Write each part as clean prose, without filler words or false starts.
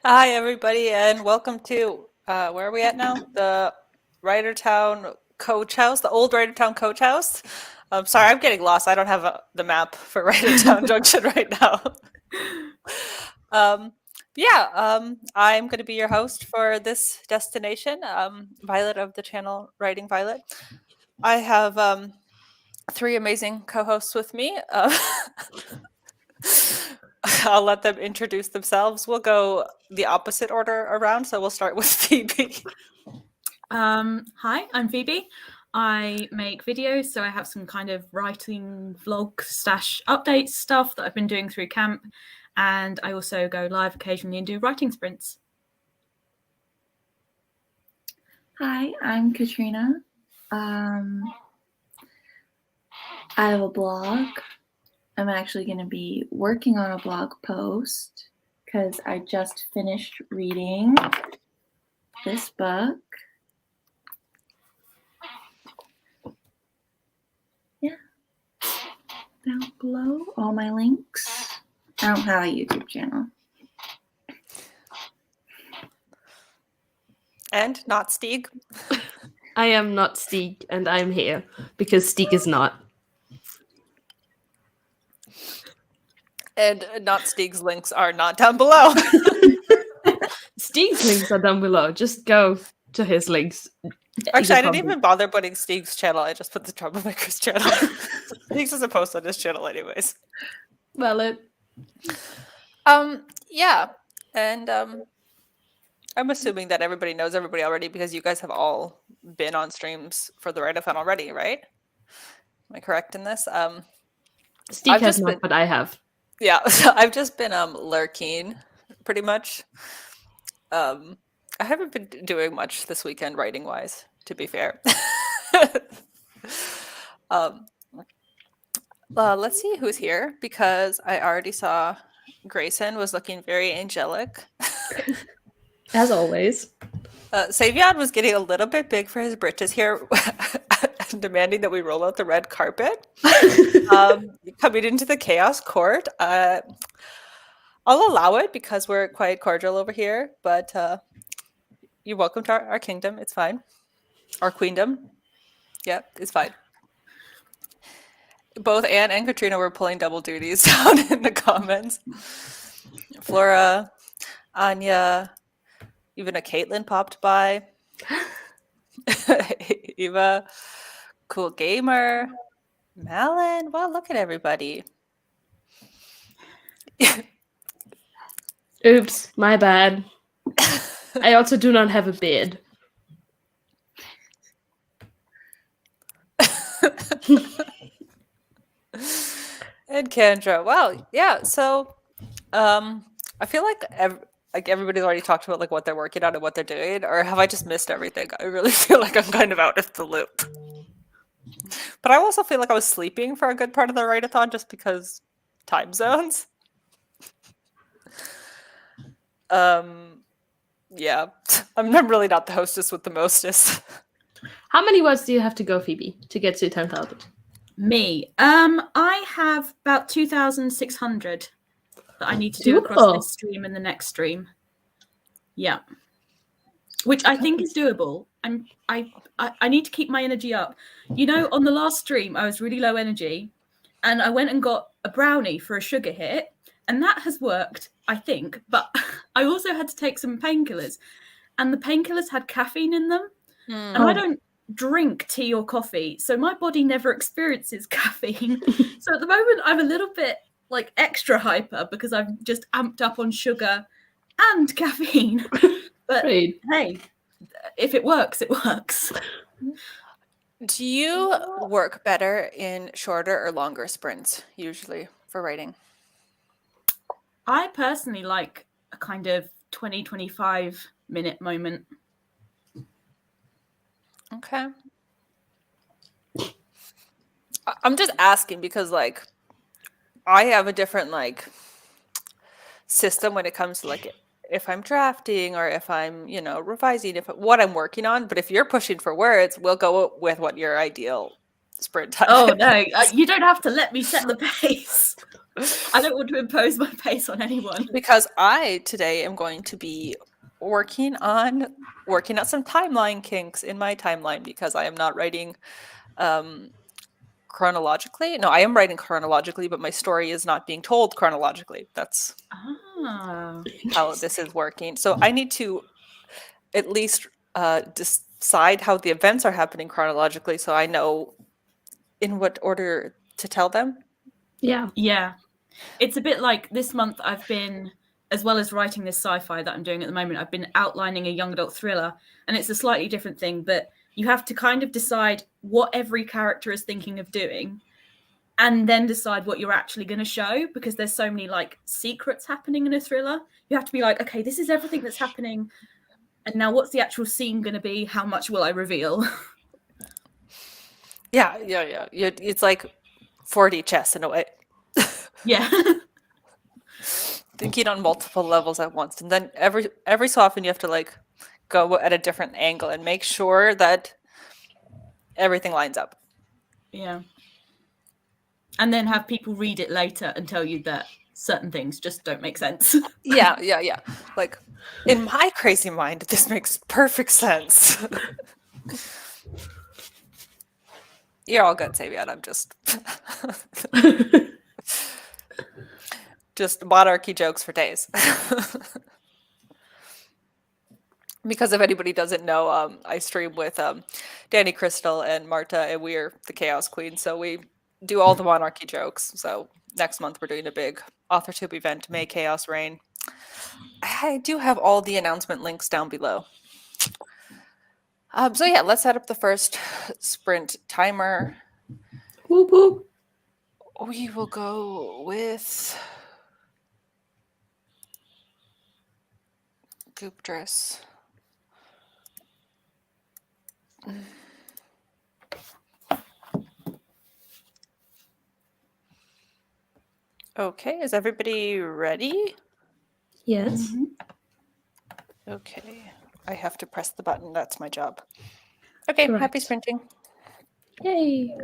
Hi, everybody, and welcome to where are we at now? The Writertown Coach House, the old Writertown Coach House. Sorry, I'm getting lost. I don't have the map for Writertown Junction right now. Um, I'm going to be your host for this destination, Violet of the channel Writing Violet. I have three amazing co-hosts with me. I'll let them introduce themselves. We'll go the opposite order around, so we'll start with Phoebe. Hi, I'm Phoebe. I make videos, so I have some kind of writing vlog / update stuff that I've been doing through camp, and I also go live occasionally and do writing sprints. Hi, I'm Katrina. I have a blog. I'm actually going to be working on a blog post because I just finished reading this book. Yeah. Down below, all my links. I don't have a YouTube channel. And not Stig. I am not Stig, and I'm here because Stig is not. And not Stig's links are not down below. Stig's links are down below. Just go to his links. Actually, I didn't even bother putting Stig's channel. I just put the Troublemaker's channel. Stig's is a post on his channel anyways. Well, Yeah. And I'm assuming that everybody knows everybody already because you guys have all been on streams for the Writeathon already, right? Am I correct in this? Stig has not, but I have. Yeah, so I've just been lurking pretty much. I haven't been doing much this weekend writing wise, to be fair. Let's see who's here because I already saw Grayson was looking very angelic. As always. Savion was getting a little bit big for his britches here, demanding that we roll out the red carpet. Coming into the Chaos Court. I'll allow it because we're quite cordial over here, but you're welcome to our kingdom. It's fine. Our queendom. Yeah, it's fine. Both Anne and Katrina were pulling double duties down in the comments. Flora, Anya, even a Caitlin popped by. Eva, cool gamer, Malin. Wow, look at everybody. Oops, my bad. I also do not have a beard. And Kendra. Wow, yeah. So, I feel like everybody's already talked about like what they're working on and what they're doing, or have I just missed everything? I really feel like I'm kind of out of the loop. But I also feel like I was sleeping for a good part of the write-a-thon just because time zones. Yeah, I'm really not the hostess with the mostest. How many words do you have to go, Phoebe, to get to 10,000? Me, I have about 2,600 that I need to do across this stream and the next stream. Yeah, which I think is doable. I need to keep my energy up. You know, on the last stream, I was really low energy, and I went and got a brownie for a sugar hit, and that has worked, I think. But I also had to take some painkillers, and the painkillers had caffeine in them, and I don't drink tea or coffee, so my body never experiences caffeine. So at the moment, I'm a little bit like extra hyper because I've just amped up on sugar and caffeine. But Great. Hey, if it works, it works. Do you work better in shorter or longer sprints usually for writing? I personally like a kind of 20-25 minute moment. Okay. I'm just asking because like I have a different like system when it comes to like if I'm drafting or if I'm, revising what I'm working on. But if you're pushing for words, we'll go with what your ideal sprint time Oh is. no, you don't have to let me set the pace. I don't want to impose my pace on anyone. Because I today am going to be working out some timeline kinks in my timeline because I am not writing chronologically. No, I am writing chronologically, but my story is not being told chronologically. That's Ah. how this is working. So I need to at least decide how the events are happening chronologically so I know in what order to tell them. Yeah. Yeah. It's a bit like this month I've been, as well as writing this sci-fi that I'm doing at the moment, I've been outlining a young adult thriller, and it's a slightly different thing, but you have to kind of decide what every character is thinking of doing and then decide what you're actually going to show, because there's so many like secrets happening in a thriller. You have to be like, okay, this is everything that's happening, and now what's the actual scene going to be? How much will I reveal? Yeah. It's like 4D chess in a way. Yeah. Thinking on multiple levels at once, and then every so often you have to like go at a different angle and make sure that everything lines up. Yeah. And then have people read it later and tell you that certain things just don't make sense. Yeah. Like in my crazy mind, this makes perfect sense. You're all good, Savion. I'm just monarchy jokes for days. Because if anybody doesn't know, I stream with Danny Crystal and Marta, and we're the Chaos Queen. So we do all the monarchy jokes. So next month we're doing a big AuthorTube event, May Chaos Reign. I do have all the announcement links down below. So yeah, let's set up the first sprint timer. Whoop whoop. We will go with Goop Dress. Okay, is everybody ready? Yes. Okay, I have to press the button. That's my job. Okay, Correct. happy sprinting. Yay.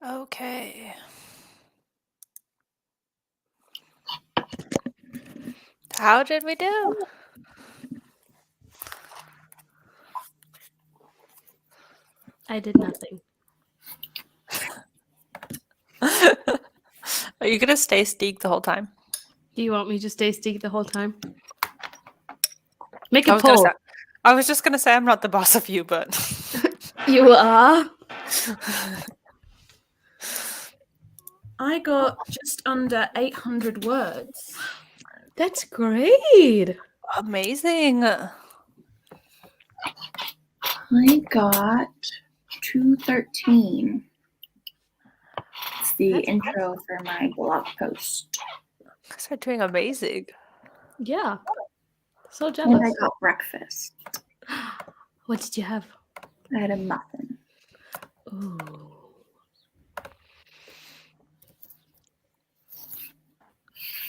Okay. How did we do? I did nothing. Are you gonna stay Stig the whole time? Do you want me to stay Stig the whole time? Make I a was gonna poll. say, I was just gonna say I'm not the boss of you, but You are. I got just under 800 words. That's great. amazing. I got 213. It's the That's intro for my blog post. You guys are doing amazing. Yeah. So And jealous. I got breakfast. What did you have? I had a muffin. Ooh.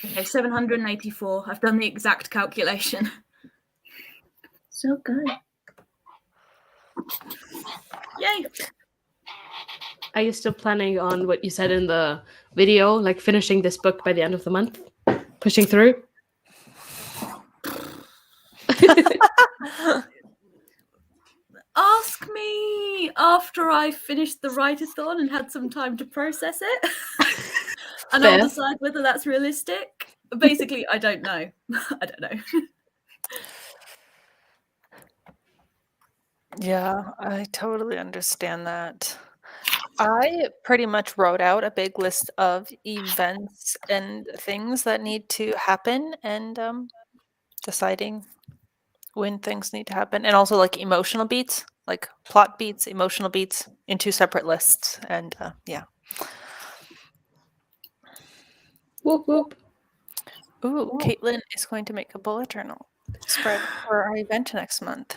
Okay, 784. I've done the exact calculation. So good. Yay! Are you still planning on what you said in the video, like finishing this book by the end of the month? Pushing through? Ask me after I finished the Writeathon and had some time to process it. And Fair. I'll decide whether that's realistic. Basically, I don't know. I don't know. Yeah, I totally understand that. I pretty much wrote out a big list of events and things that need to happen and deciding when things need to happen and also like emotional beats, like plot beats, emotional beats in 2 separate lists and yeah. Whoop whoop. Ooh, Caitlin is going to make a bullet journal spread for our event next month.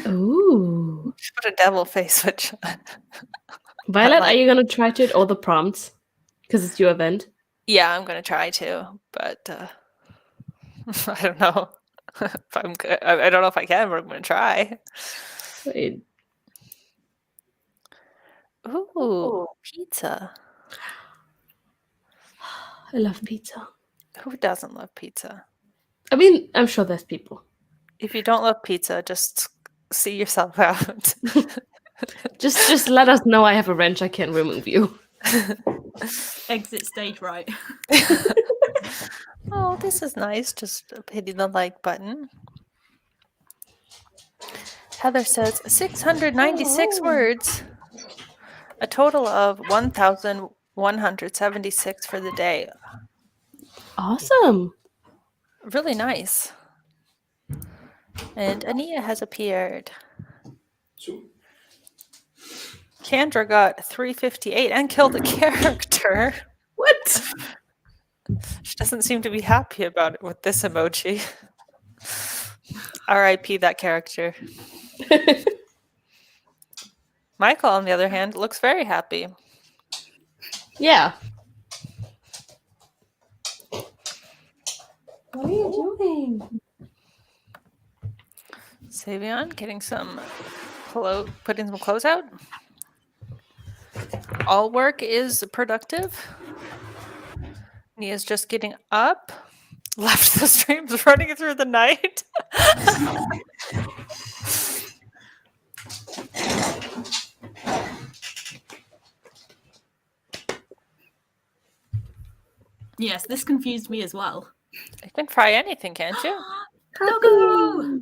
Ooh. She put a devil face, which Violet, like- are you gonna try to all the prompts? Because it's your event. yeah, I'm gonna try to, but I don't know if I'm good. I don't know if I can, but I'm gonna try. Wait. Ooh, pizza. I love pizza. Who doesn't love pizza? I mean, I'm sure there's people. If you don't love pizza, just see yourself out. Just let us know I have a wrench, I can remove you. Exit stage right. Oh, this is nice. Just hitting the like button. Heather says 696 words. A total of 1,176 for the day. Awesome. Really nice. And Ania has appeared. Kendra got 358 and killed a character. What? She doesn't seem to be happy about it with this emoji. R.I.P. that character. Michael, on the other hand, looks very happy. Yeah. What are you doing? Savion getting some putting some clothes out. All work is productive. Nia's just getting up. Left the streams running through the night. Yes, this confused me as well. You can fry anything, can't you? Doggo!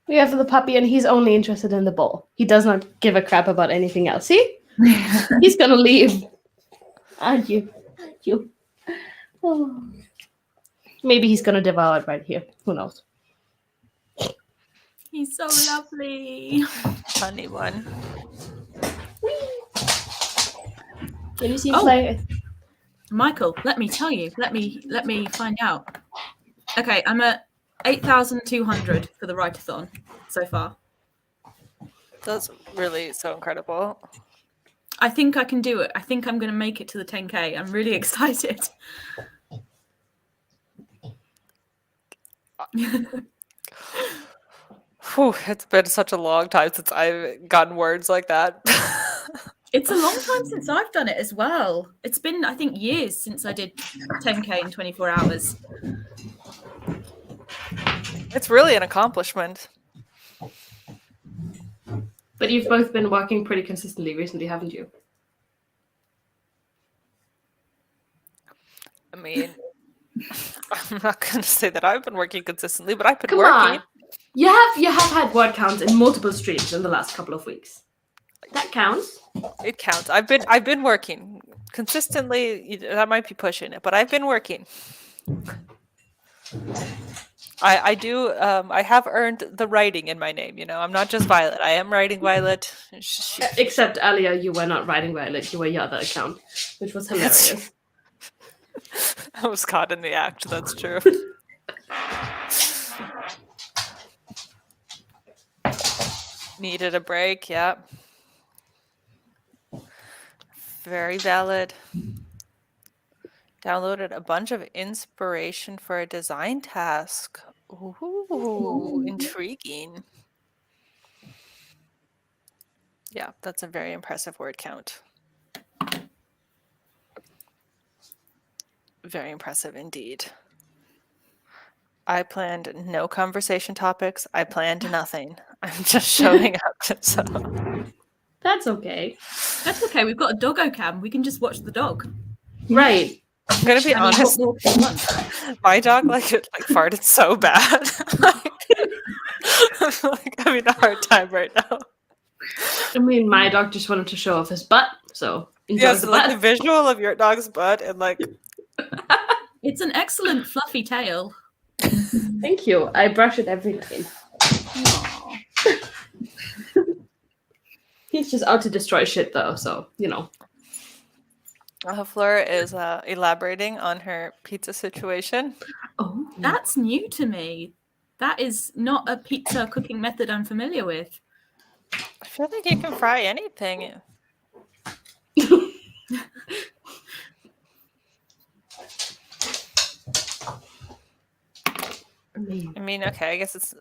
We have the puppy and he's only interested in the bowl. He does not give a crap about anything else. See? He's gonna leave. Aren't you? Aren't you? Oh. Maybe he's gonna devour it right here. Who knows? He's so lovely. Funny one. Can you see Oh. play? Michael, let me tell you. Let me find out. Okay, I'm at 8,200 for the Writeathon so far. That's really so incredible. I think I can do it. I think I'm going to make it to the 10K. I'm really excited. Whew, it's been such a long time since I've gotten words like that. It's a long time since I've done it as well. It's been, I think, years since I did 10K in 24 hours. It's really an accomplishment. But you've both been working pretty consistently recently, haven't you? I mean, I'm not going to say that I've been working consistently, but I've been Come working. on. You have had word counts in multiple streams in the last couple of weeks. That counts. It counts. I've been working consistently. That might be pushing it, but I've been working. I do. I have earned the writing in my name. I'm not just Violet. I am writing Violet. Except Alia, you were not writing Violet. You were your other account, which was hilarious. I was caught in the act. That's true. Needed a break. Yeah. Very valid. Downloaded a bunch of inspiration for a design task. Ooh, intriguing. Yeah, that's a very impressive word count. Very impressive indeed. I planned no conversation topics. I planned nothing. I'm just showing up. So. That's okay. That's okay. We've got a doggo cam. We can just watch the dog. Right. I'm gonna be honest. What more can you want? My dog farted so bad. I'm having a hard time right now. I mean, my dog just wanted to show off his butt, so enjoy Yes, the like butt. the visual of your dog's butt and It's an excellent fluffy tail. Thank you. I brush it every day. Aw. He's just out to destroy shit, though, so, Fleur is elaborating on her pizza situation. Oh, That's new to me. That is not a pizza cooking method I'm familiar with. I feel like you can fry anything. I mean, okay, I guess it's...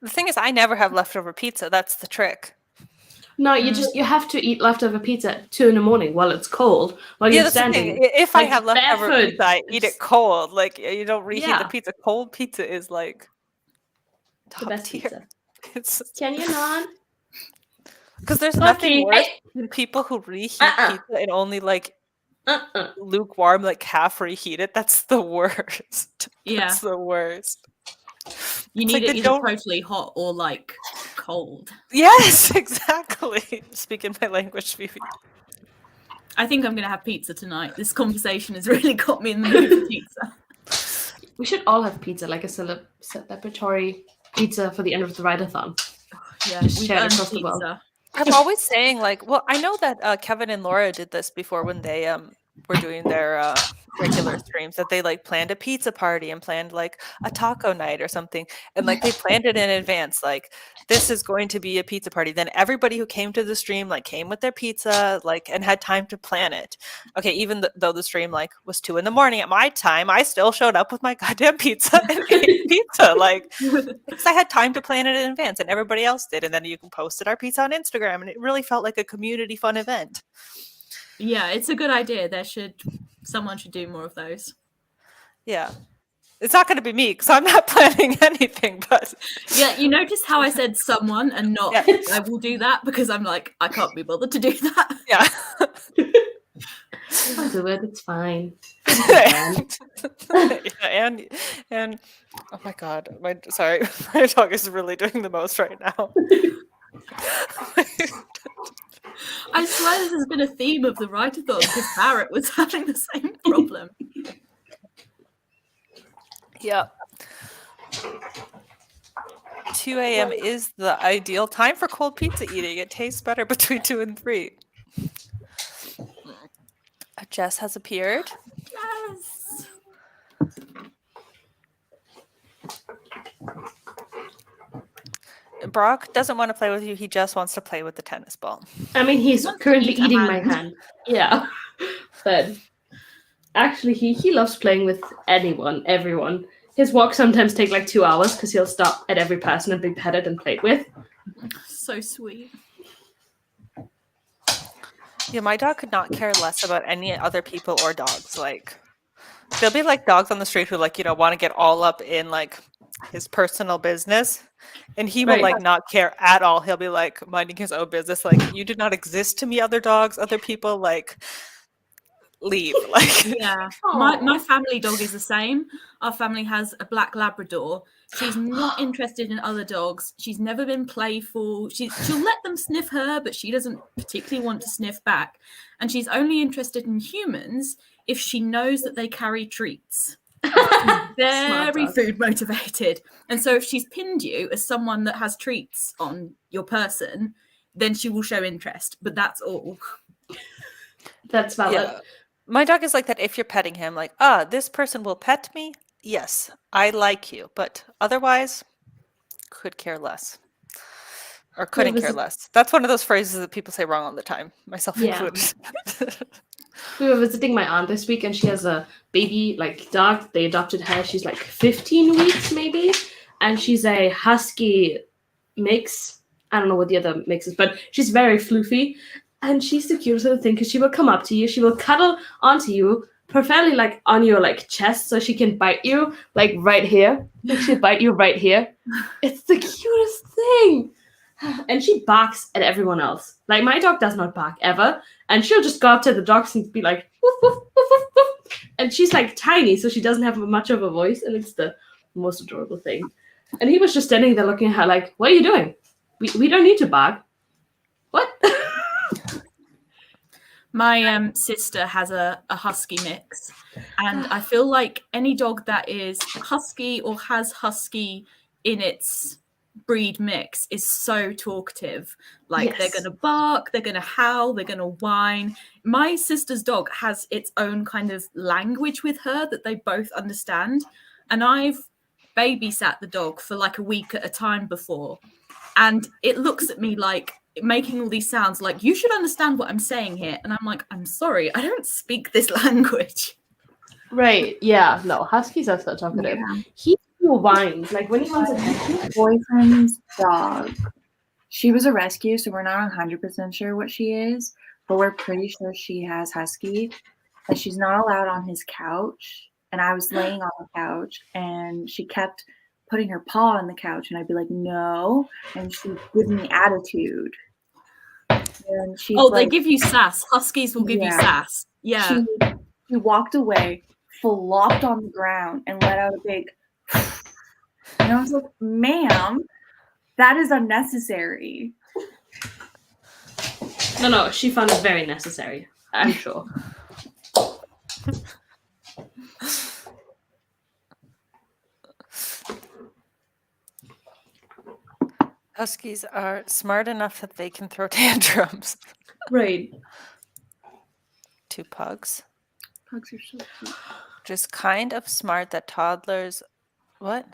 The thing is, I never have leftover pizza. That's the trick. No, you have to eat leftover pizza at 2 a.m. while it's cold, while you're That's the standing. thing. If I like, have leftover barefoot. pizza, I eat it cold. Like, you don't reheat Yeah. the pizza. Cold pizza is like The top best tier. pizza. It's Can you not? because there's Okay, nothing worse hey. than people who reheat Uh-uh. pizza and only Uh-uh. lukewarm, half reheat it. That's the worst. Yeah. That's the worst. You It's need it they either don't- totally hot or cold. Yes, exactly. Speaking my language, Phoebe. I think I'm going to have pizza tonight. This conversation has really got me in the mood for pizza. We should all have pizza, like a celebratory pizza for the end of the Writeathon. Yeah, Just we've share it earned across the world. pizza. I'm always saying I know that Kevin and Laura did this before when they were doing their regular streams, that they planned a pizza party and planned a taco night or something, and they planned it in advance, this is going to be a pizza party. Then everybody who came to the stream came with their pizza and had time to plan it. Okay, even though the stream was 2 a.m. at my time, I still showed up with my goddamn pizza and ate pizza because I had time to plan it in advance and everybody else did, and then you posted our pizza on Instagram and it really felt like a community fun event. Yeah, it's a good idea. Someone should do more of those. Yeah. It's not going to be me because I'm not planning anything, but... Yeah, you noticed how I said someone and not I will do that because I'm I can't be bothered to do that. Yeah. I'll do it. It's fine. and oh my god, my dog is really doing the most right now. I swear this has been a theme of the Writeathon because Barrett was having the same problem. Yeah. 2 a.m. is the ideal time for cold pizza eating. It tastes better between 2 and 3. Jess has appeared. Yes. Brock doesn't want to play with you. He just wants to play with the tennis ball. I mean, he's Wants to currently eat a eating my hand. hand. Yeah. But actually, he loves playing with everyone. His walks sometimes take 2 hours because he'll stop at every person and be petted and played with. So sweet. Yeah, my dog could not care less about any other people or dogs. Like, there'll be like dogs on the street who like, want to get all up in like his personal business. And he will Right. like not care at all. He'll be like minding his own business. Like, you do not exist to me, other dogs, other people, like leave. Like Yeah, my family dog is the same. Our family has a black Labrador. She's not interested in other dogs. She's never been playful. She'll let them sniff her, but she doesn't particularly want to sniff back. And she's only interested in humans if she knows that they carry treats. She's very dog. food motivated. And so if she's pinned you as someone that has treats on your person, then she will show interest. But that's all. That's valid. Yeah. My dog is like that if you're petting him, like, this person will pet me. Yes, I like you. But otherwise, could care less. Or couldn't care less. That's one of those phrases that people say wrong all the time, myself included. We were visiting my aunt this week, and she has a baby like dog. They adopted her. She's like 15 weeks maybe, and she's a husky mix. I don't know what the other mix is, but she's very floofy, and she's the cutest little thing because she will come up to you, she will cuddle onto you, preferably like on your like chest, so she can bite you like right here. Like she'll bite you right here. It's the cutest thing. And she barks at everyone else. Like my dog does not bark ever, and she'll just go up to the dogs and be like, woof, woof, woof, woof, woof. And she's like tiny, so she doesn't have much of a voice, and it's the most adorable thing. And he was just standing there looking at her like, what are you doing? We don't need to bark. What? My sister has a husky mix, and I feel like any dog that is husky or has husky in its breed mix is so talkative. Like they're gonna bark, they're gonna howl, they're gonna whine. My sister's dog has its own kind of language with her that they both understand, and I've babysat the dog for like a week at a time before, and it looks at me like making all these sounds like, you should understand what I'm saying here. And I'm like, I'm sorry, I don't speak this language. Right, yeah, no, huskies are so talkative. Yeah. He whines, like when he wants attention. My boyfriend's dog, she was a rescue, so we're not 100% sure what she is, but we're pretty sure she has husky, and she's not allowed on his couch. And I was laying on the couch, and she kept putting her paw on the couch, and I'd be like, no, and she'd give me attitude. And she's they give you sass. Huskies will give you sass. Yeah. She walked away, flopped on the ground, and let out a big, and I was like, ma'am, that is unnecessary. No, she found it very necessary, I'm sure. Huskies are smart enough that they can throw tantrums. Right. 2 pugs. Pugs are so cute. Just kind of smart that toddlers. What?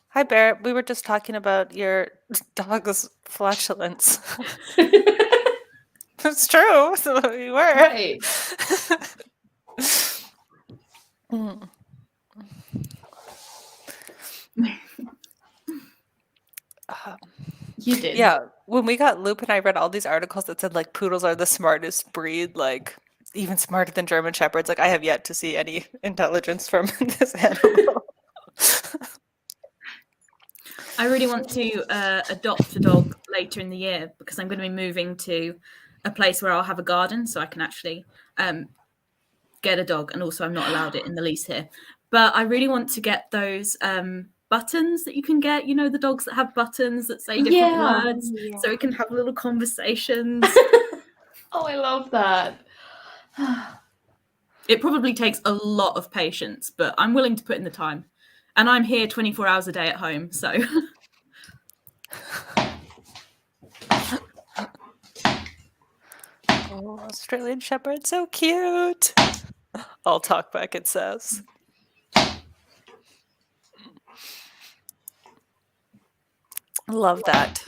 Hi, Bear. We were just talking about your dog's flatulence. It's true. So we were. Right. You did. Yeah, when we got Lupin, I read all these articles that said like poodles are the smartest breed, like even smarter than German Shepherds. Like I have yet to see any intelligence from this animal. I really want to adopt a dog later in the year because I'm going to be moving to a place where I'll have a garden, so I can actually get a dog. And also, I'm not allowed it in the lease here. But I really want to get those buttons that you can get. You know, the dogs that have buttons that say different words, so we can have little conversations. Oh, I love that. It probably takes a lot of patience, but I'm willing to put in the time. And I'm here 24 hours a day at home, so. Oh, Australian Shepherd, so cute. I'll talk back, it says. Love that.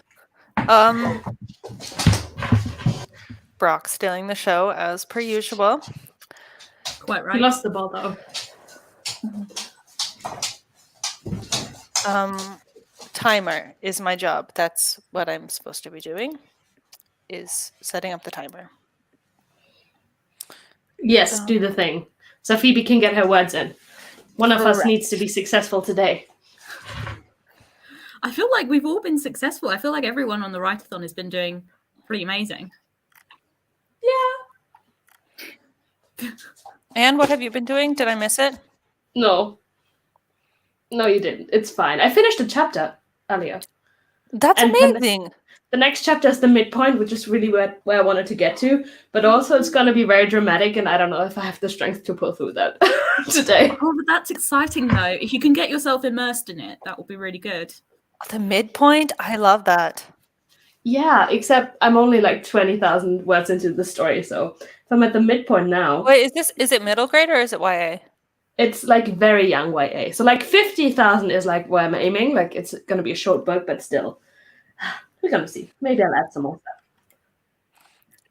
Brock stealing the show as per usual. Quite right. He lost the ball though. timer is my job. That's what I'm supposed to be doing, is setting up the timer. Yes, do the thing. So Phoebe can get her words in. One of us Correct. needs to be successful today. I feel like we've all been successful. I feel like everyone on the Writeathon has been doing pretty amazing. And what have you been doing? Did I miss it? No. No, you didn't. It's fine. I finished a chapter earlier. That's And amazing. The next chapter is the midpoint, which is really where I wanted to get to. But also it's going to be very dramatic, and I don't know if I have the strength to pull through that today. Oh, but that's exciting though. If you can get yourself immersed in it, that will be really good. The midpoint? I love that. Yeah, except I'm only like 20,000 words into the story, so if I'm at the midpoint now. Wait, is it middle grade or is it YA? It's like very young YA. So like 50,000 is like where I'm aiming. Like it's going to be a short book, but still. We're going to see. Maybe I'll add some more stuff.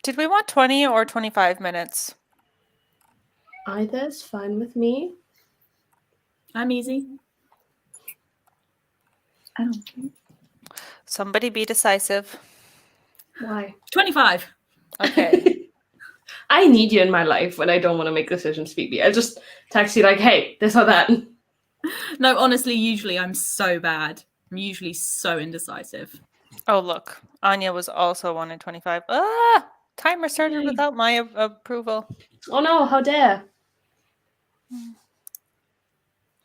Did we want 20 or 25 minutes? Either is fine with me. I'm easy. I don't care. Somebody be decisive. Why? 25. Okay. I need you in my life when I don't want to make decisions, Phoebe. I just text you like, hey, this or that. No, honestly, usually I'm so bad. I'm usually so indecisive. Oh, look. Anya was also 1 in 25. Ah! Timer started Yay. without my approval. Oh no, how dare.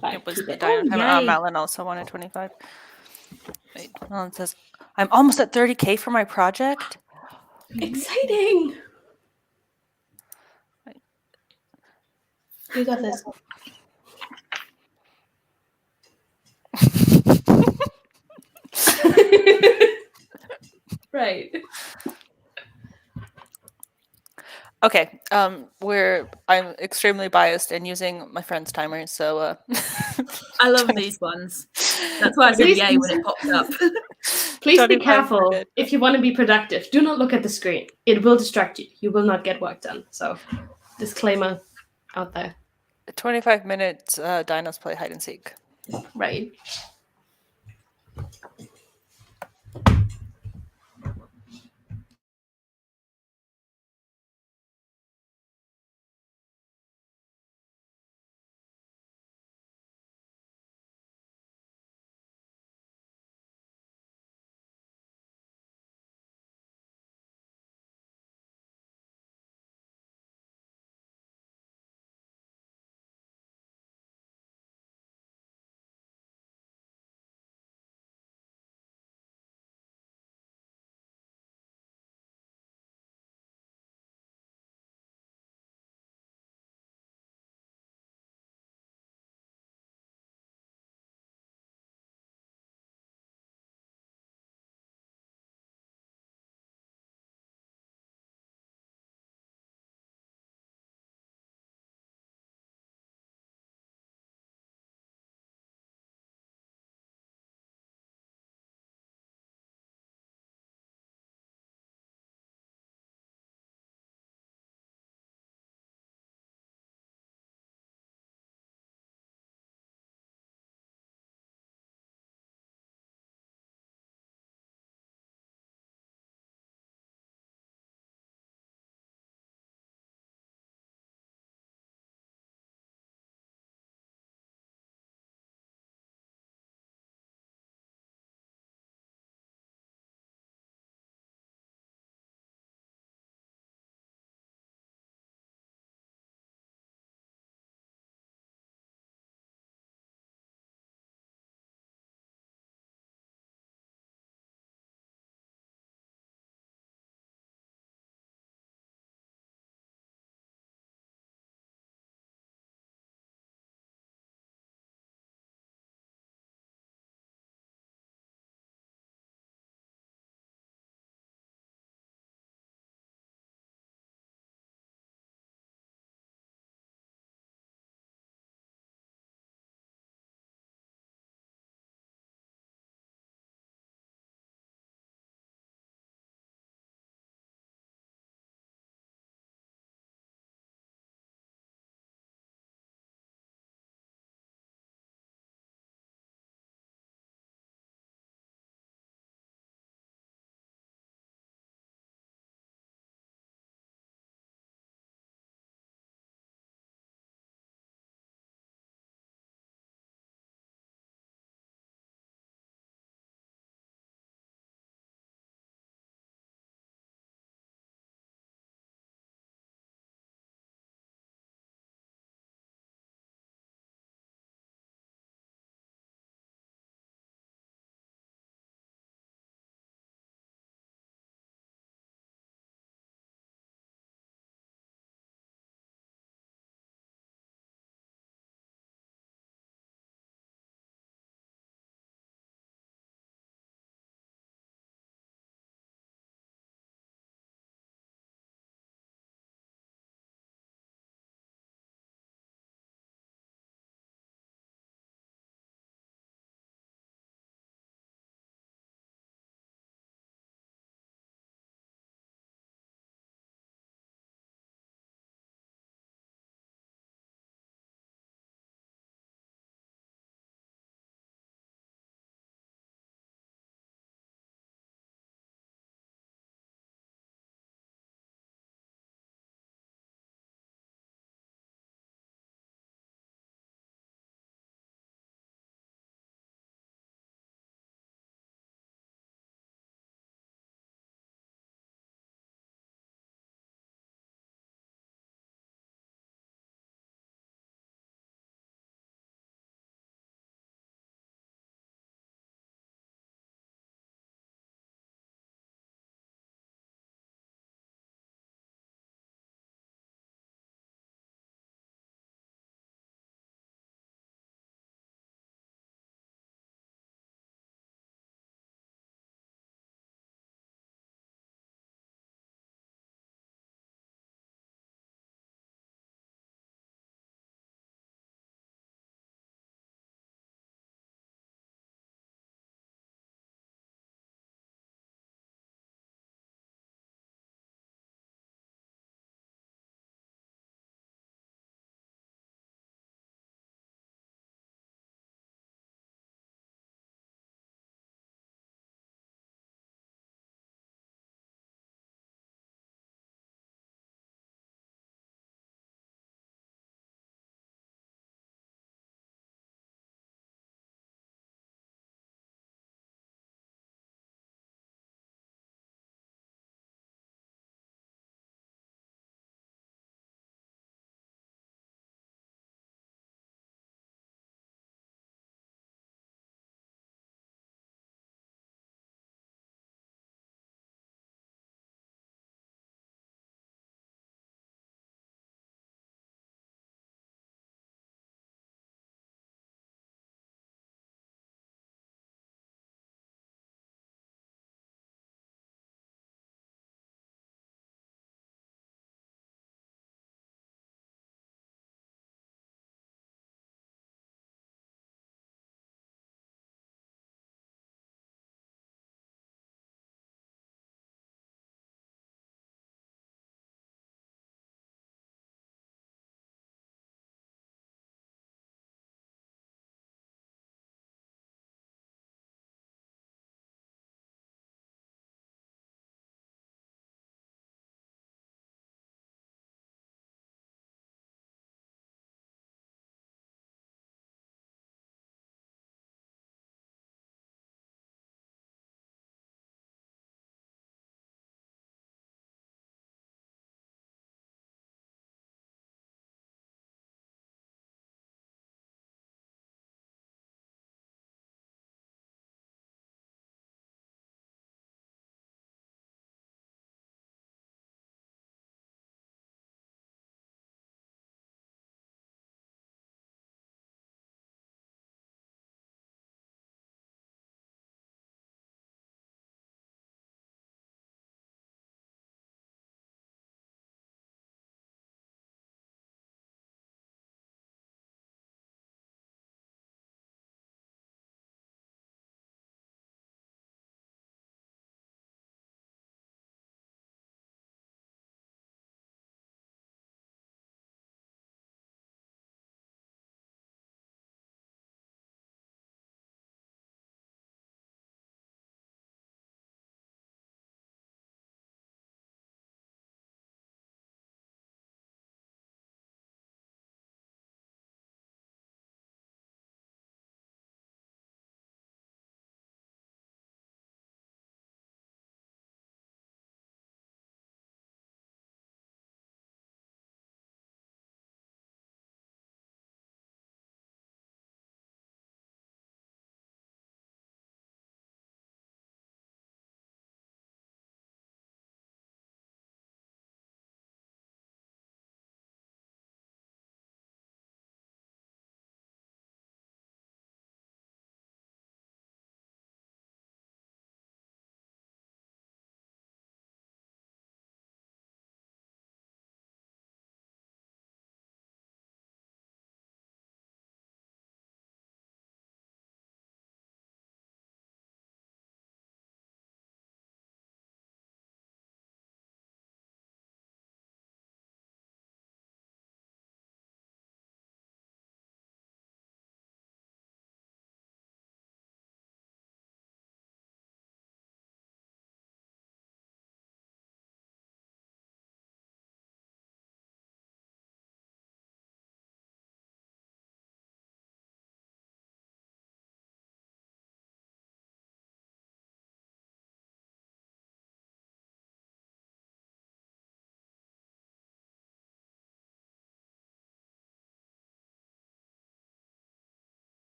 Fine, It was keep the it. dino Oh, timer. yay. Malin also 1 in 25. Wait, Malin says, I'm almost at 30K for my project. Exciting. You got this. Right. Okay, I'm extremely biased in using my friend's timers, so I love these ones. That's why I said Please- yay when it popped up. Please be 25 careful minutes. if you want to be productive. Do not look at the screen. It will distract you. You will not get work done. So, disclaimer out there. 25 minutes dinos play hide and seek. Right.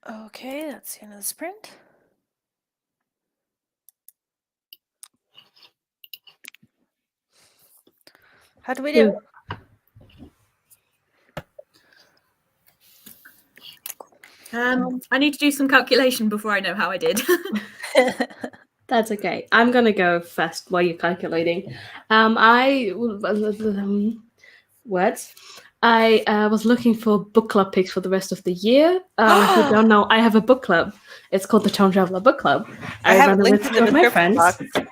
Okay, that's the end of the sprint. How do we do? I need to do some calculation before I know how I did. That's okay. I'm gonna go first while you're calculating. Words. I was looking for book club picks for the rest of the year. If you don't know, I have a book club. It's called the Town Traveler Book Club. I have run it linked with in the two of my description friends. box.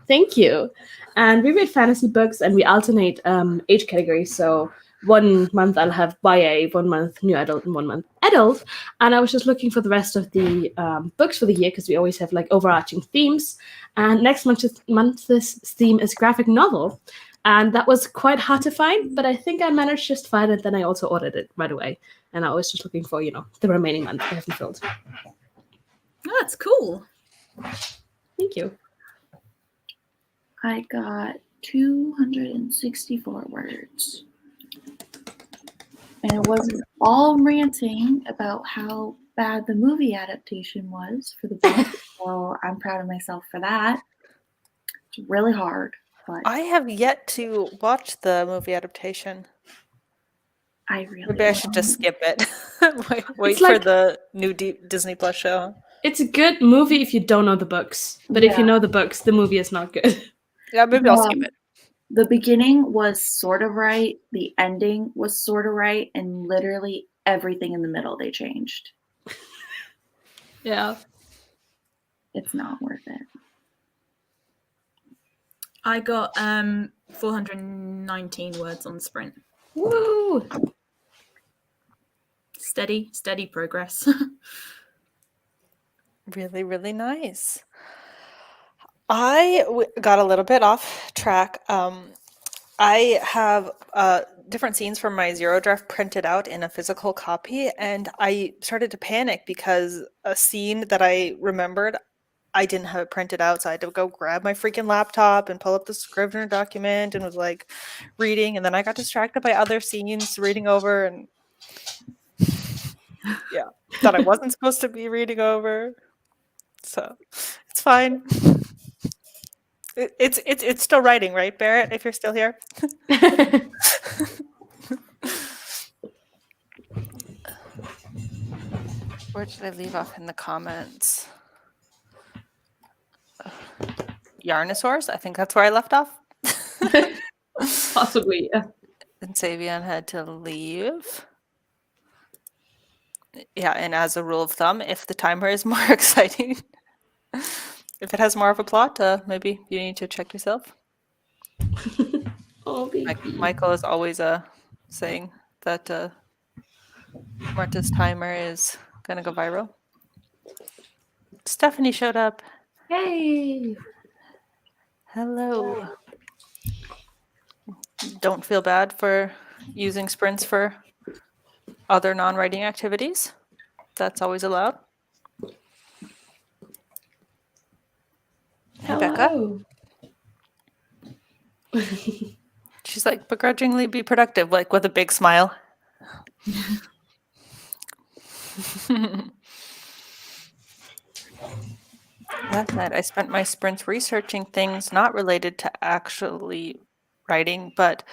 Thank you. And we read fantasy books and we alternate age categories. So 1 month I'll have YA, 1 month new adult, and 1 month adult. And I was just looking for the rest of the books for the year because we always have like overarching themes. And next month's theme is graphic novel. And that was quite hard to find, but I think I managed just to find it. Then I also ordered it right away. And I was just looking for, the remaining month I haven't filled. Oh, that's cool. Thank you. I got 264 words. And it wasn't all ranting about how bad the movie adaptation was for the book. So I'm proud of myself for that. It's really hard, but I have yet to watch the movie adaptation. I really Maybe I should just skip it. wait It's for like- the new Disney Plus show. It's a good movie if you don't know the books. But if you know the books, the movie is not good. Yeah, maybe I'll skip it. The beginning was sort of right. The ending was sort of right. And literally everything in the middle they changed. Yeah. It's not worth it. I got 419 words on the sprint. Woo! Steady progress. Really, really nice. I got a little bit off track. I have different scenes from my zero draft printed out in a physical copy, and I started to panic because a scene that I remembered, I didn't have it printed out, so I had to go grab my freaking laptop and pull up the Scrivener document and was like reading, and then I got distracted by other scenes reading over, and yeah, that I wasn't supposed to be reading over. So it's fine. It's still writing, right, Barrett? If you're still here. Where did I leave off in the comments? Yarnosaurs? I think that's where I left off. Possibly, yeah. And Savion had to leave. Yeah, and as a rule of thumb, if the timer is more exciting, if it has more of a plot, maybe you need to check yourself. Oh, baby. Michael is always saying that Marta's timer is gonna go viral. Stephanie showed up. Hey! Hello. Don't feel bad for using sprints for other non-writing activities. That's always allowed. Hey, Becca. Hello. She's like, begrudgingly be productive, like with a big smile. Last night I spent my sprints researching things not related to actually writing, but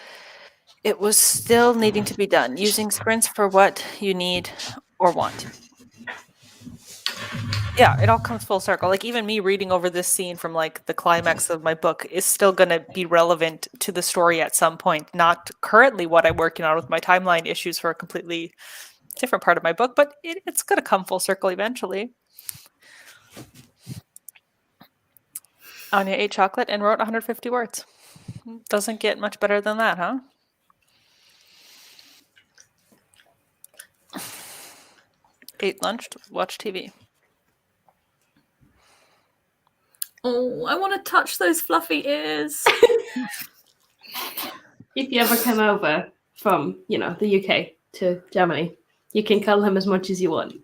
it was still needing to be done, using sprints for what you need or want. Yeah, it all comes full circle. Like even me reading over this scene from like the climax of my book is still going to be relevant to the story at some point. Not currently what I'm working on with my timeline issues for a completely different part of my book, but it's going to come full circle eventually. Anya ate chocolate and wrote 150 words. Doesn't get much better than that, huh? Ate lunch, watched TV. Oh, I want to touch those fluffy ears. If you ever come over from, the UK to Germany, you can cuddle him as much as you want.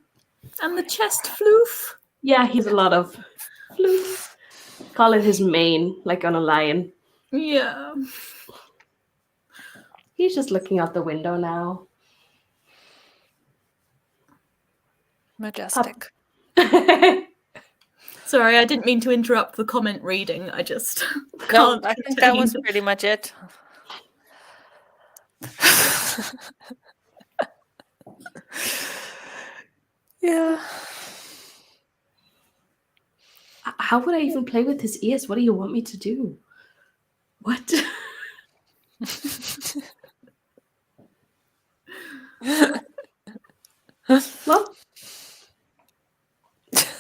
And the chest floof. Yeah, he's a lot of floof. Call it his mane, like on a lion. Yeah. He's just looking out the window now. Majestic. Sorry, I didn't mean to interrupt the comment reading. I just No, can't. I think that was contain. pretty much it. Yeah. How would I even play with his ears? What do you want me to do? What? Well,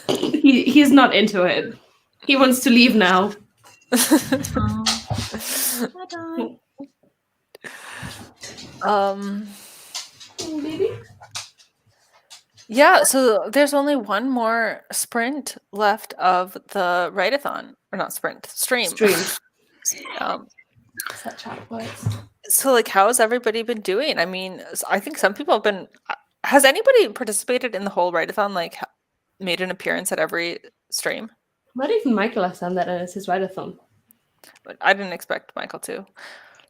he's not into it. He wants to leave now. Bye-bye. Baby. Yeah, so there's only one more sprint left of the Writeathon. Or not sprint, stream. Such how it works. So, like, how has everybody been doing? I mean, I think some people have been... Has anybody participated in the whole Writeathon, like, made an appearance at every stream? Not even Michael has done that as his write-a-thon. But I didn't expect Michael to.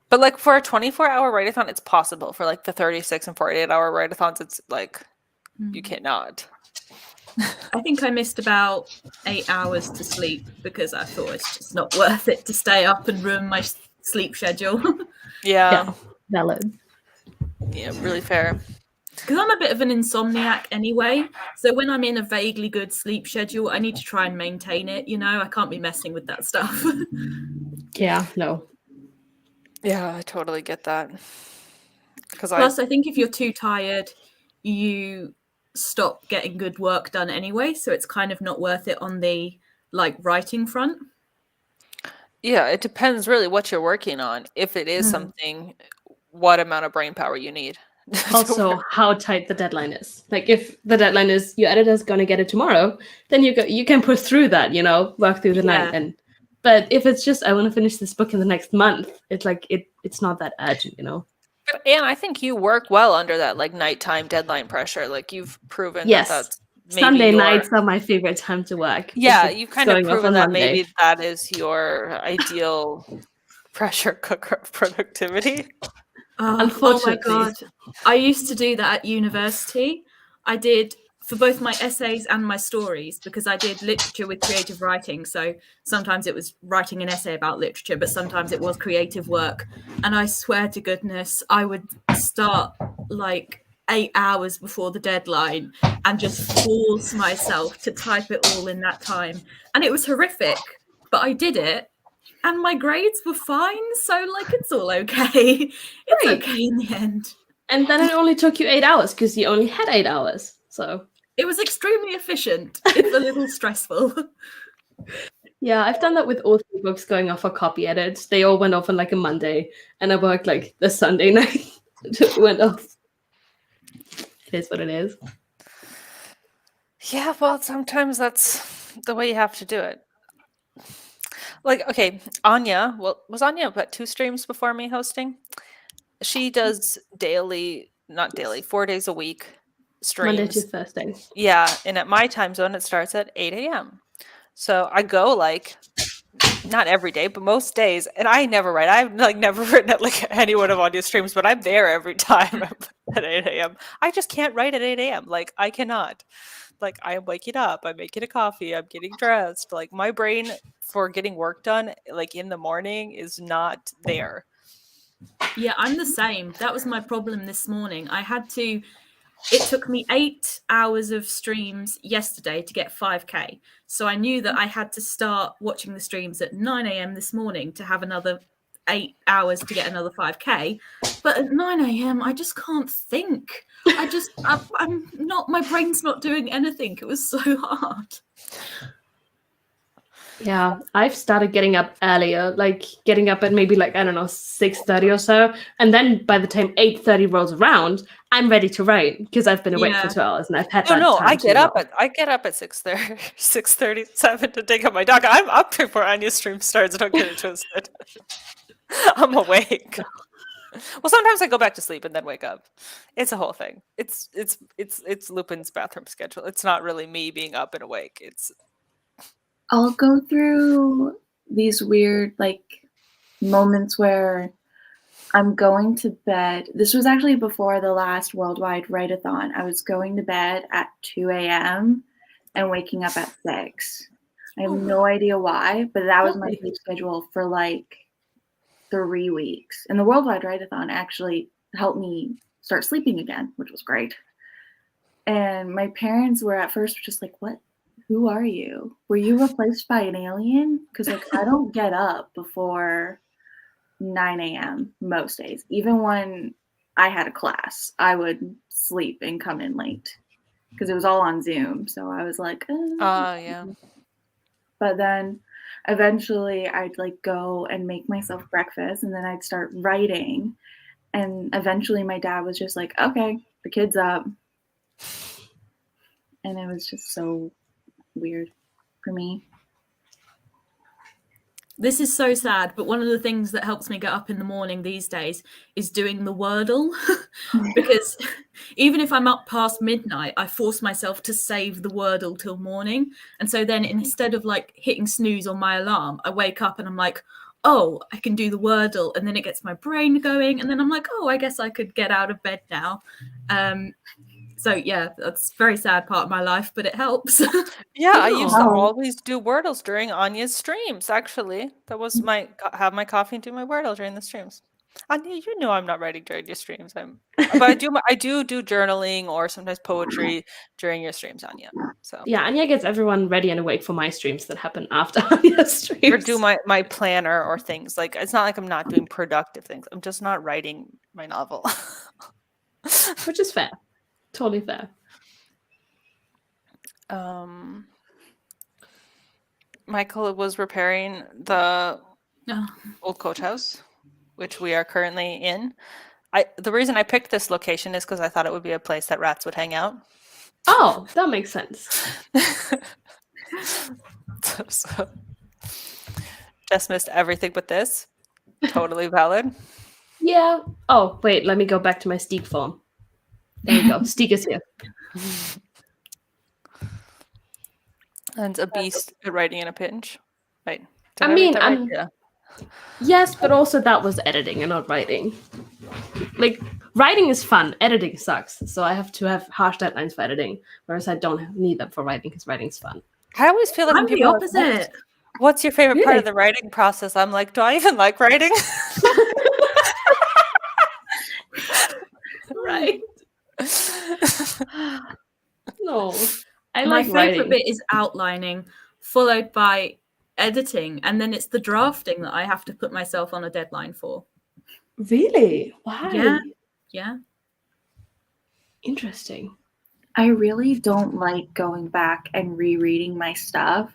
But, like, for a 24-hour Writeathon, it's possible. For, like, the 36 and 48-hour Writeathons, it's, like, you cannot. I think I missed about 8 hours to sleep because I thought it's just not worth it to stay up and ruin my sleep schedule. Yeah. Valid. Yeah, really fair. Because I'm a bit of an insomniac anyway. So when I'm in a vaguely good sleep schedule, I need to try and maintain it. You know, I can't be messing with that stuff. Yeah, no. Yeah, I totally get that. Plus, I think if you're too tired, you stop getting good work done anyway. So it's kind of not worth it on the like writing front. Yeah, it depends really what you're working on. If it is something, what amount of brain power you need. Also, how tight the deadline is. Like, if the deadline is your editor's gonna get it tomorrow, then you can push through that. You know, work through the night. But if it's just I want to finish this book in the next month, it's like it's not that urgent. You know. But Anne, I think you work well under that like nighttime deadline pressure. Like you've proven Yes. that's maybe Sunday nights are my favorite time to work. Yeah, you've kind of going off proven on that Monday. maybe that is your ideal pressure cooker of productivity. Unfortunately. Oh my god. I used to do that at university. I did for both my essays and my stories because I did literature with creative writing. So sometimes it was writing an essay about literature, but sometimes it was creative work. And I swear to goodness, I would start like 8 hours before the deadline and just force myself to type it all in that time. And it was horrific, but I did it. And my grades were fine, so like it's all okay. It's okay in the end. And then it only took you 8 hours because you only had 8 hours. So it was extremely efficient. It's a little stressful. Yeah, I've done that with all 3 books going off for copy edits. They all went off on like a Monday, and I worked like the Sunday night. It went off. It is what it is. Yeah, well, sometimes that's the way you have to do it. Like, okay, Anya, well, was Anya about 2 streams before me hosting? She does daily, not daily, 4 days a week streams. Monday to Thursday. Yeah, and at my time zone, it starts at 8 a.m. So I go like, not every day, but most days, and I never write. I've like never written at like any one of Anya's streams, but I'm there every time at 8 a.m. I just can't write at 8 a.m. Like, I cannot. Like, I am waking up, I'm making a coffee, I'm getting dressed. Like, my brain for getting work done, like in the morning, is not there. Yeah, I'm the same. That was my problem this morning. It took me 8 hours of streams yesterday to get 5K. So I knew that I had to start watching the streams at 9 a.m. this morning to have another 8 hours to get another 5K. But at 9 a.m., I just can't think. I'm not, my brain's not doing anything. It was so hard. Yeah, I've started getting up earlier, like getting up at maybe like, I don't know, 6:30 or so. And then by the time 8:30 rolls around, I'm ready to write because I've been awake for 2 hours and I've had that time I get up well. at 6:30, 6:37 to take up my dog. I'm up before Anya's stream starts. Don't get it twisted. I'm awake. Well, sometimes I go back to sleep and then wake up. It's a whole thing. It's Lupin's bathroom schedule. It's not really me being up and awake. I'll go through these weird like moments where I'm going to bed. This was actually before the last worldwide write-a-thon. I was going to bed at 2 a.m. and waking up at 6. I have no idea why, but that was my Lovely. sleep schedule for like 3 weeks. And the worldwide write-a-thon actually helped me start sleeping again, which was great. And my parents were at first just like, what? Who are you? Were you replaced by an alien? Because like I don't get up before 9 a.m. most days. Even when I had a class, I would sleep and come in late because it was all on Zoom. So I was like, Yeah. But then eventually I'd like go and make myself breakfast and then I'd start writing. And eventually my dad was just like, okay, the kid's up. And it was just so weird for me. This is so sad, but one of the things that helps me get up in the morning these days is doing the Wordle. Because even if I'm up past midnight, I force myself to save the Wordle till morning. And so then instead of like hitting snooze on my alarm, I wake up and I'm like, oh, I can do the Wordle. And then it gets my brain going. And then I'm like, oh, I guess I could get out of bed now. So yeah, that's a very sad part of my life, but it helps. Yeah, I used to Oh. always do Wordles during Anya's streams, actually. That was have my coffee and do my Wordle during the streams. Anya, you know I'm not writing during your streams. But I do journaling or sometimes poetry during your streams, Anya. So Yeah, Anya gets everyone ready and awake for my streams that happen after Anya's streams. or do my planner or things. Like it's not like I'm not doing productive things. I'm just not writing my novel. Which is fair. Totally fair. Michael was repairing the Oh. old coach house, which we are currently in. The reason I picked this location is because I thought it would be a place that rats would hang out. Oh, that makes sense. So just missed everything but this. Totally valid. Yeah. Oh, wait, let me go back to my Stig form. There you go. Stig is here. And a beast at writing in a pinch. Right. I mean, yes, but also that was editing and not writing. Like, writing is fun. Editing sucks. So I have to have harsh deadlines for editing, whereas I don't need them for writing because writing's fun. I always feel like I'm when the people are like, opposite. what's your favorite part Really? of the writing process? I'm like, do I even like writing? Right. No. I My like favorite writing. bit is outlining, followed by editing, and then it's the drafting that I have to put myself on a deadline for. Really? Why? Yeah. Interesting. I really don't like going back and rereading my stuff.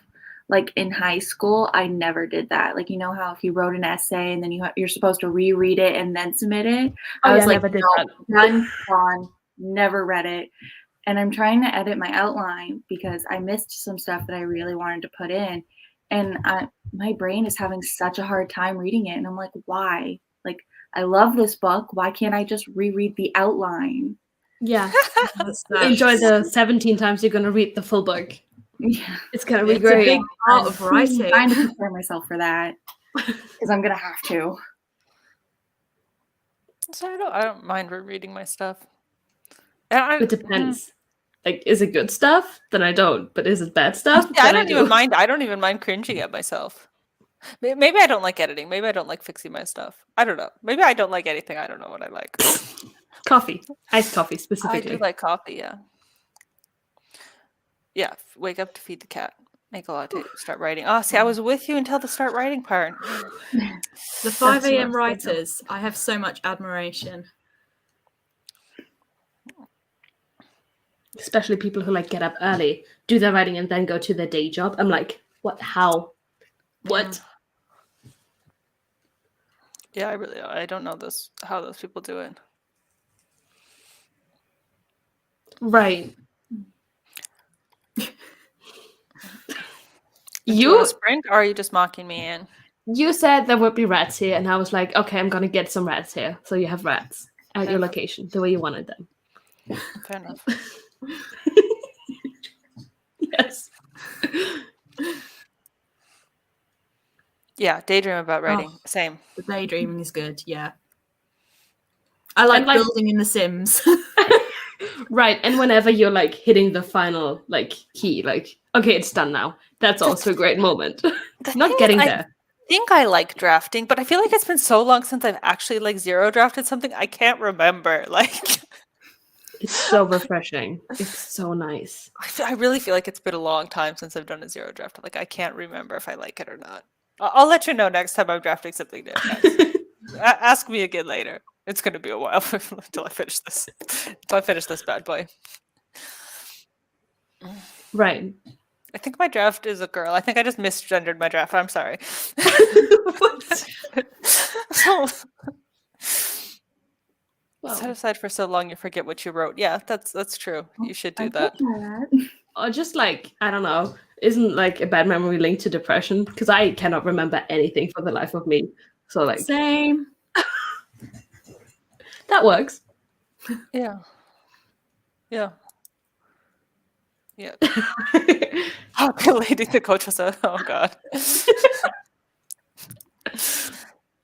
Like in high school, I never did that. Like, you know how if you wrote an essay and then you're supposed to reread it and then submit it? Oh, I was yeah, like, never did no, done, gone, never read it. And I'm trying to edit my outline because I missed some stuff that I really wanted to put in. And my brain is having such a hard time reading it. And I'm like, why? Like, I love this book. Why can't I just reread the outline? Yeah. Enjoy the 17 times you're going to read the full book. Yeah. It's going to be It's a great. big part I'm of writing. trying to prepare myself for that because I'm going to have to. So I don't mind rereading my stuff. It depends. Like, is it good stuff? Then I don't. But is it bad stuff? Yeah, I Then don't even mind. I don't even mind cringing at myself. Maybe I don't like editing. Maybe I don't like fixing my stuff. I don't know. Maybe I don't like anything. I don't know what I like. Coffee. Iced coffee, I specifically. do like coffee, yeah. Yeah, wake up to feed the cat. Make a latte, start writing. Oh, see, I was with you until the start writing part. The 5 a.m. writers, I have so much admiration. Especially people who like get up early, do their writing, and then go to their day job. I'm like, what? How? What? Yeah, I don't know how those people do it. Right. You sprint, or are you just mocking me, Anne? You said there would be rats here, and I was like, okay, I'm gonna get some rats here. So you have rats at your location, the way you wanted them. Fair enough. Yes. Yeah, daydream about writing. Same. The daydreaming is good, yeah. I like, And, like- building in The Sims. Right, and whenever you're like hitting the final like key, like okay, it's done now. That's also a great moment. The Not thing is, getting I there. think I like drafting, but I feel like it's been so long since I've actually like zero drafted something. I can't remember. Like, It's so refreshing. It's so nice. I really feel like it's been a long time since I've done a zero draft. Like, I can't remember if I like it or not. I'll let you know next time I'm drafting something new. Guys. Ask me again later. It's gonna be a while until I finish this. Until I finish this bad boy. Right. I think my draft is a girl. I think I just misgendered my draft. I'm sorry. Set Well, aside for so long you forget what you wrote. Yeah, that's true. You should do I that. get that. or just like, I don't know, isn't like a bad memory linked to depression? Because I cannot remember anything for the life of me. So like Same. that works. Yeah. Yeah. Yeah. Oh, Lady the coach was oh god.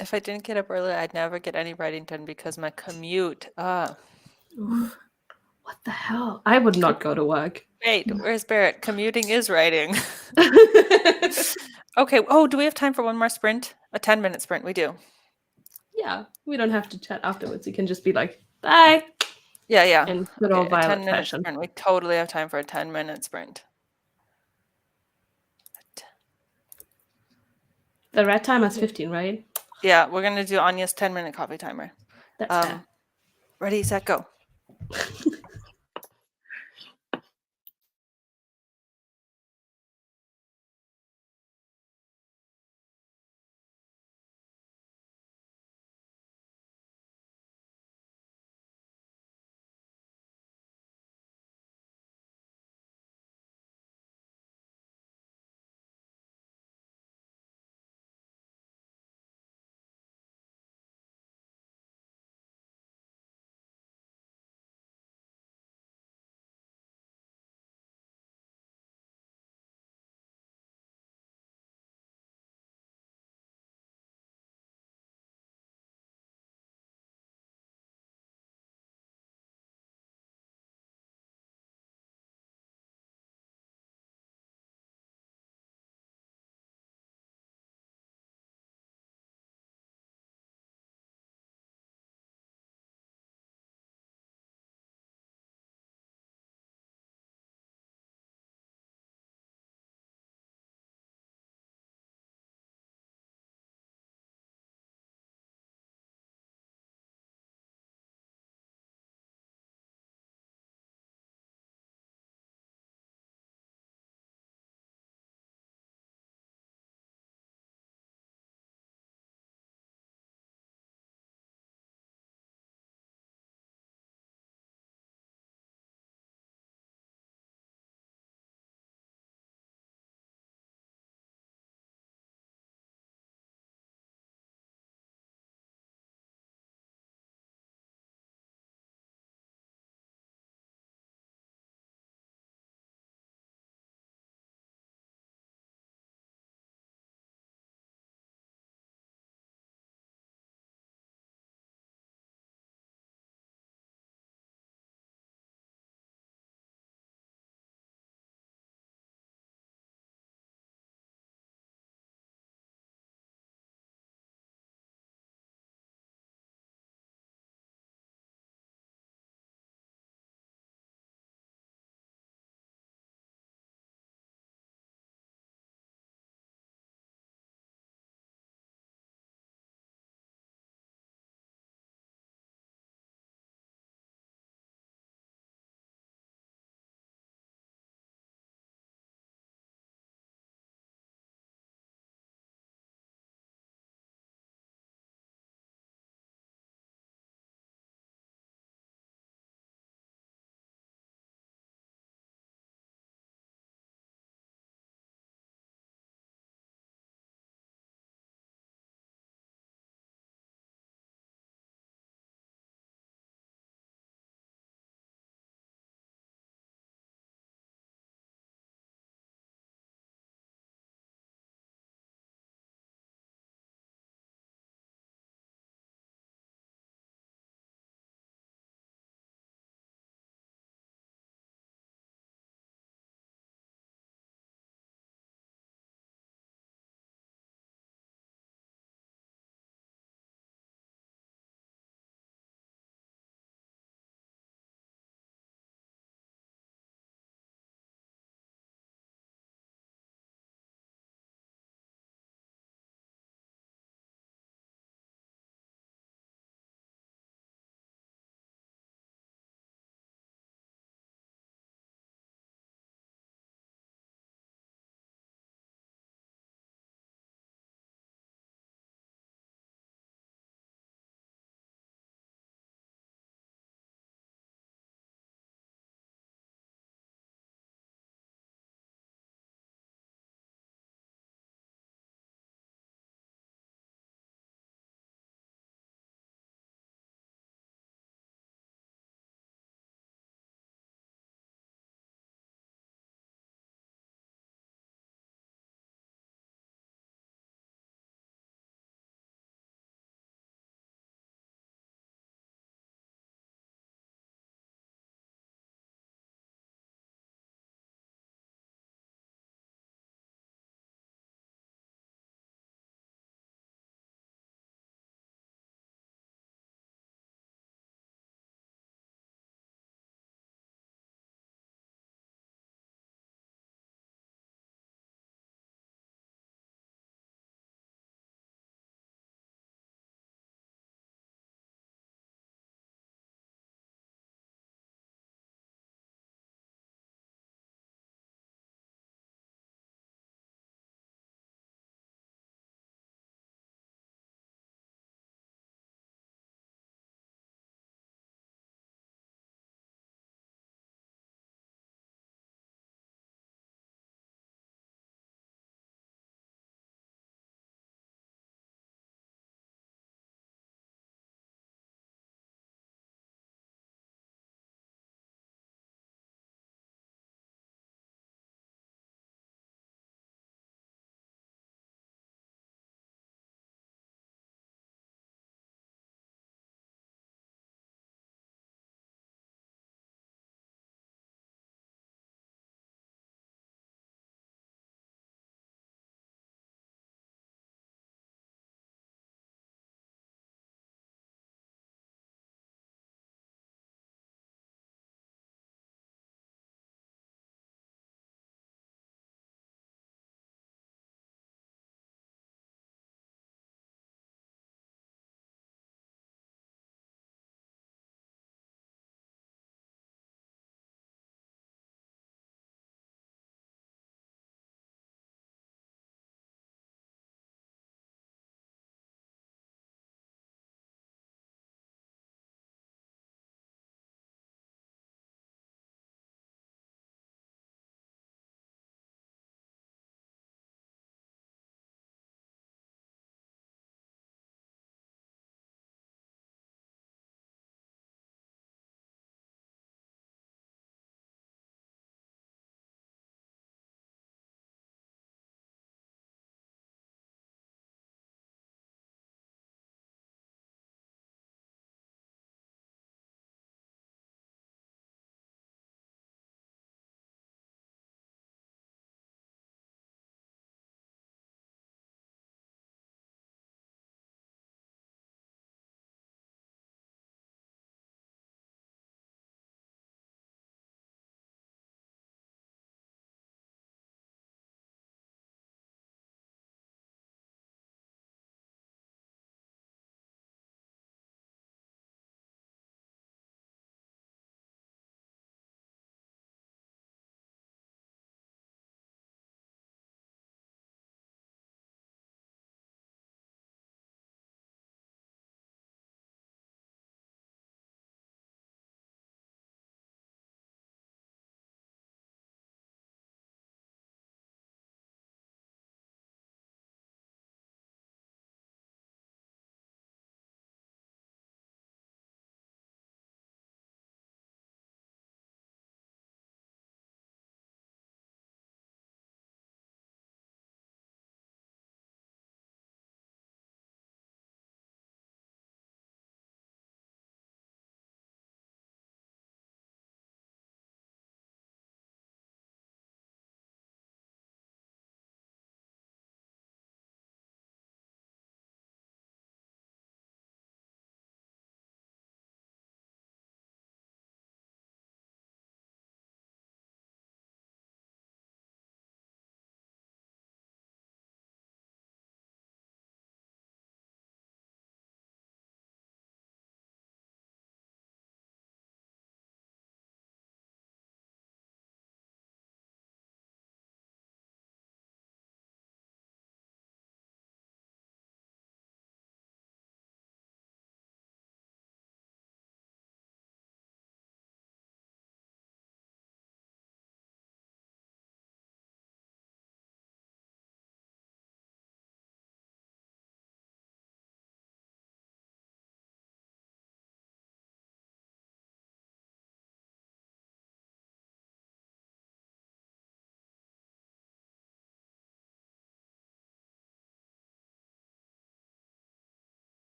If I didn't get up early, I'd never get any writing done because my commute. Oof. What the hell? I would not go to work. Wait, where's Barrett? Commuting is writing. Okay. Oh, do we have time for one more sprint? A 10-minute sprint. We do. Yeah, we don't have to chat afterwards. You can just be like, bye, Yeah, yeah. in good old A Violet 10-minute fashion. sprint. We totally have time for a 10-minute sprint. The red timer's 15, right? Yeah, we're gonna do Anya's 10-minute coffee timer. That's fair. Ready, set, go.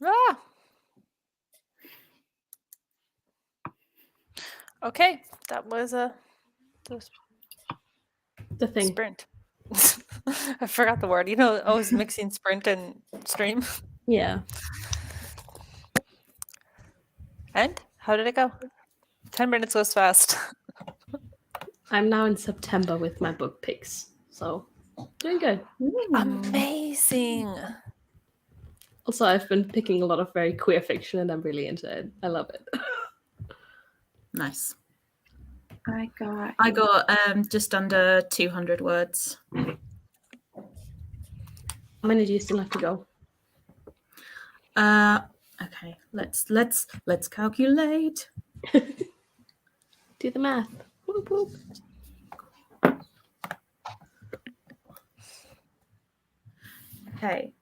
Ah. Okay, that was the The thing. sprint. I forgot the word. I was mixing sprint and stream. Yeah. And how did it go? 10 minutes goes fast. I'm now in September with my book picks, so doing good. Amazing. Also, I've been picking a lot of very queer fiction, and I'm really into it. I love it. Nice. I got just under 200 words. How many do you still have to go? Okay, let's calculate. Do the math. Whoop, whoop. Okay.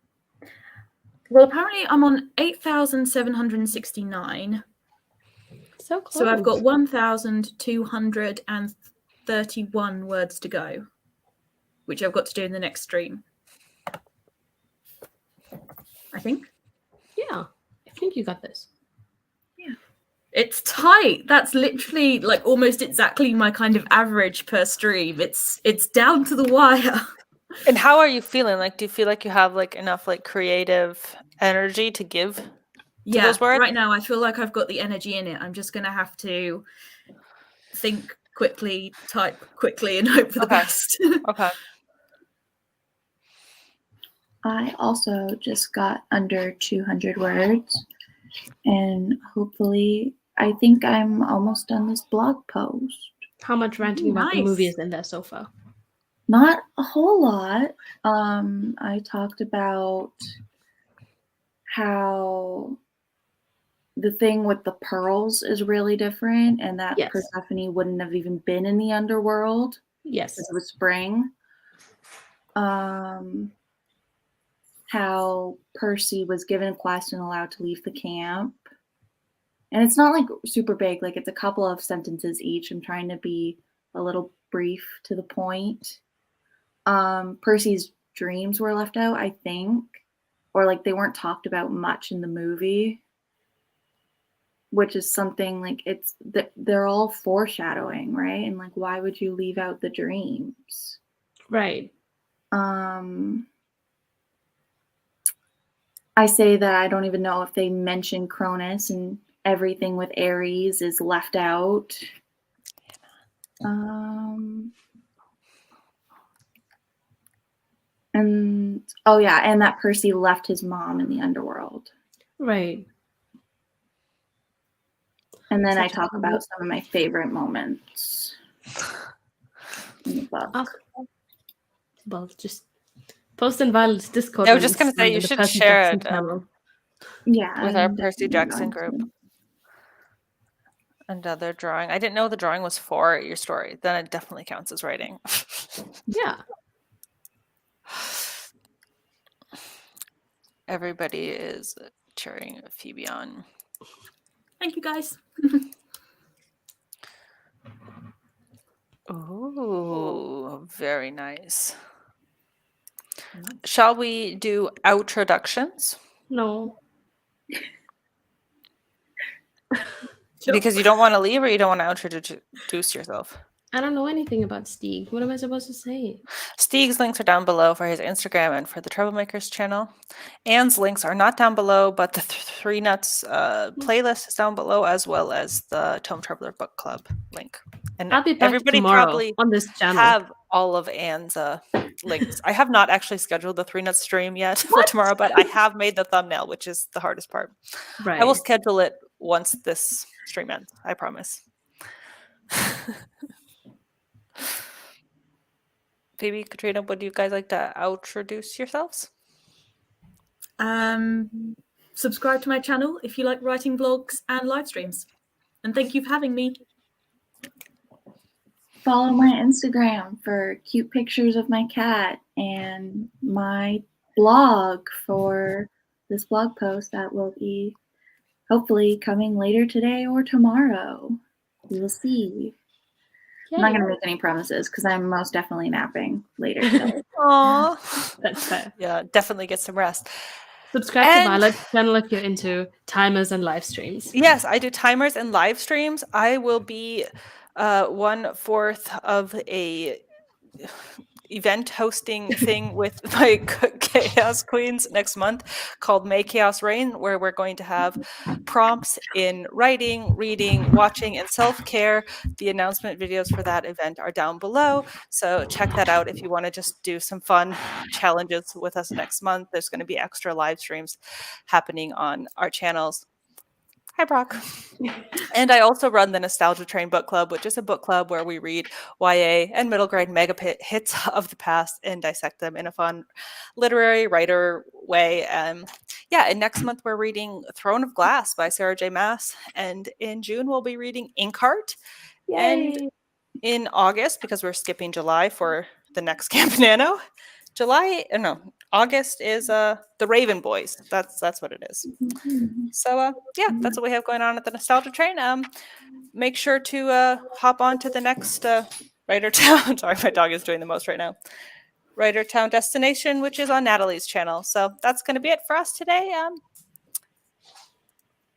Well, apparently I'm on 8,769. So close. So I've got 1,231 words to go, which I've got to do in the next stream. I think. Yeah, I think you got this. Yeah. It's tight. That's literally like almost exactly my kind of average per stream. It's down to the wire. And how are you feeling? Like, do you feel like you have like enough like creative energy to give to those words? Right now I feel like I've got the energy in it. I'm just gonna have to think quickly, type quickly, and hope for the best. Okay. I also just got under 200 words, and hopefully, I think I'm almost done this blog post. How much ranting about the Nice. movie is in there so far? Not a whole lot. I talked about how the thing with the pearls is really different, and that Yes. Persephone wouldn't have even been in the underworld Yes. because it was spring. How Percy was given a quest and allowed to leave the camp. And it's not like super big, like it's a couple of sentences each. I'm trying to be a little brief to the point. Percy's dreams were left out, I think, or like they weren't talked about much in the movie, which is something like they're all foreshadowing, right? And like, why would you leave out the dreams? Right. I say that I don't even know if they mention Cronus, and everything with Ares is left out. And oh yeah, and that Percy left his mom in the underworld. Right. And then I talk about some of my favorite moments in the book. Well, just post in Violet's Discord. I was just going to say you should share it with our Percy Jackson group. Another drawing. I didn't know the drawing was for your story. Then it definitely counts as writing. Yeah. Everybody is cheering Phoebe on. Thank you, guys. Oh, very nice. Shall we do outroductions? No. Because you don't want to leave, or you don't want to introduce yourself? I don't know anything about Stig. What am I supposed to say? Stig's links are down below for his Instagram and for the Troublemakers channel. Anne's links are not down below, but the Three Nuts playlist is down below, as well as the Tome Traveler Book Club link. And I'll be back everybody tomorrow probably on this channel. have all of Anne's links. I have not actually scheduled the Three Nuts stream yet for tomorrow, but I have made the thumbnail, which is the hardest part. Right. I will schedule it once this stream ends. I promise. Phoebe, Katrina, would you guys like to introduce yourselves? Subscribe to my channel if you like writing vlogs and live streams. And thank you for having me. Follow my Instagram for cute pictures of my cat, and my blog for this blog post that will be hopefully coming later today or tomorrow. We will see. Yay. I'm not going to make any promises because I'm most definitely napping later today. Aww. That's fair. Yeah, definitely get some rest. Subscribe to And- Violet's channel if you're into timers and live streams. Yes, I do timers and live streams. I will be 1/4 of a event hosting thing with my Chaos Queens next month called May Chaos Reign, where we're going to have prompts in writing, reading, watching, and self-care. The announcement videos for that event are down below, so check that out if you want to just do some fun challenges with us next month. There's going to be extra live streams happening on our channels. Hi, Brock. And I also run the Nostalgia Train Book Club, which is a book club where we read YA and middle grade mega hits of the past and dissect them in a fun literary writer way. And next month we're reading Throne of Glass by Sarah J. Maas. And in June we'll be reading Inkheart. And in August, because we're skipping July for the next Camp Nano, August is the Raven Boys. That's what it is. So that's what we have going on at the Nostalgia Train. Make sure to hop on to the next Writertown. Sorry, my dog is doing the most right now. Writertown destination, which is on Natalie's channel. So that's going to be it for us today.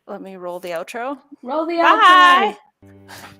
Let me roll the outro. Roll the Bye. outro.